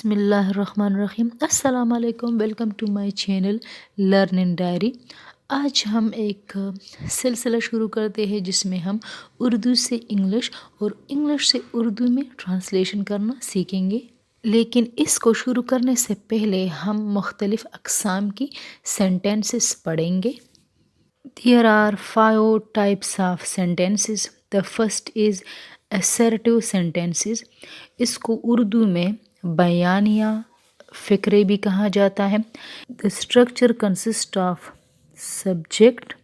बिस्मिल्लाहिर्रहमानिर्रहीम। अस्सलाम वालेकुम। Welcome to my channel learning diary. आज हम एक सिलसिला शुरू करते हैं जिसमें हम उर्दू से इंग्लिश और इंग्लिश से उर्दू में ट्रांसलेशन करना सीखेंगे। लेकिन इसको शुरू करने से पहले हम मुख्तलिफ़ अक़साम की सेंटेंसेस पढ़ेंगे। There are 5 types of sentences. The first is assertive sentences. इसको उर्दू में बयानिया फ़िक्रे भी कहा जाता है। The structure consists of subject,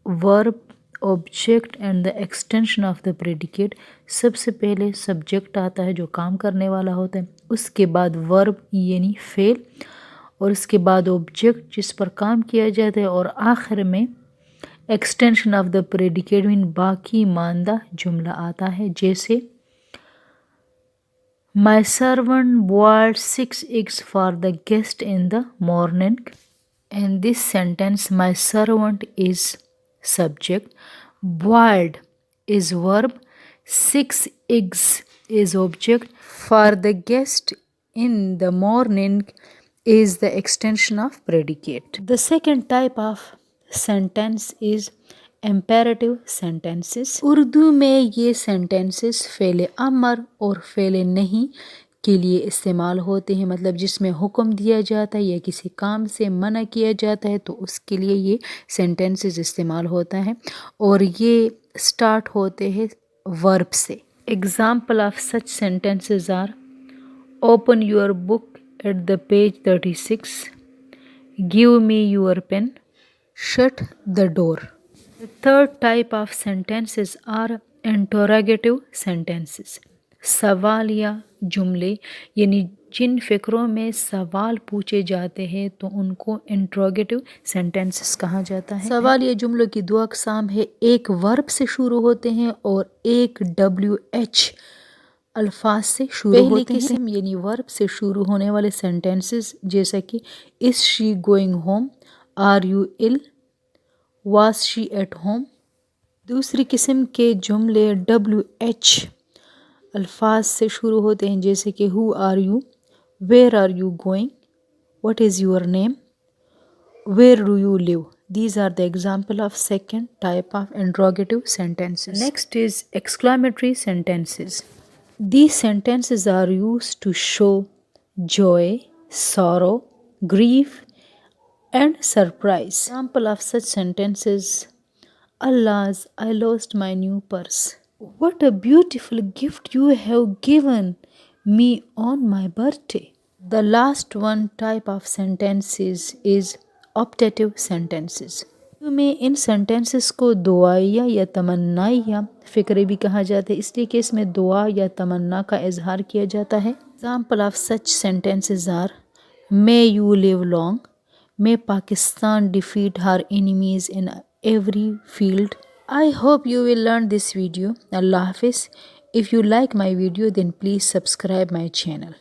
verb, object and the extension of the predicate. सबसे पहले सब्जेक्ट आता है जो काम करने वाला होता है, उसके बाद वर्ब यानी फेल, और उसके बाद ऑब्जेक्ट जिस पर काम किया जाता है, और आखिर में extension of the predicate mean बाकी मानदा जुमला आता है। जैसे my servant boiled 6 eggs for the guest in the morning. In this sentence, my servant is subject, boiled is verb, 6 eggs is object, for the guest in the morning is the extension of predicate. The second type of sentence is imperative sentences. Urdu में ये sentences fail अमर और fail नहीं के लिए इस्तेमाल होते हैं, मतलब जिसमें हुक्म दिया जाता है या किसी काम से मना किया जाता है तो उसके लिए ये सेंटेंसेस इस्तेमाल होता है, और ये स्टार्ट होते हैं वर्ब से। Example of such sentences are open your book at the page 36, give me your pen, shut the door. The third type of sentences are interrogative sentences. सवालिया जुमले यानी जिन फ़िक्रों में सवाल पूछे जाते हैं तो उनको इंट्रोगेटिव सेंटेंसेस कहा जाता है। सवालिया जुमलों की 2 अक़साम है, एक वर्ब से शुरू होते हैं और एक WH अल्फाज से शुरू होते हैं। पहली किस्म यानी वर्ब से शुरू होने वाले सेंटेंसेस जैसा कि is she going home, are you ill, was she at home. दूसरी किस्म के जुमले WH अल्फाज से शुरू होते हैं जैसे कि who are you, where are you going, what is your name, where do you live. These are the example of second type of interrogative sentences. Next is exclamatory sentences. These sentences are used to show joy, sorrow, grief and surprise. Example of such sentences: Alas, I lost my new purse. What a beautiful gift you have given me on my birthday. The last one type of sentences is optative sentences. में इन sentences को दुआया या तमन्नाया फ़िक्रे भी कहा जाता है, इसलिए कि इसमें दुआ या तमन्ना का इजहार किया जाता है। Example of such sentences are May you live long, May Pakistan defeat her enemies in every field. I hope you will learn this video. Allah Hafiz. If you like my video then please subscribe my channel.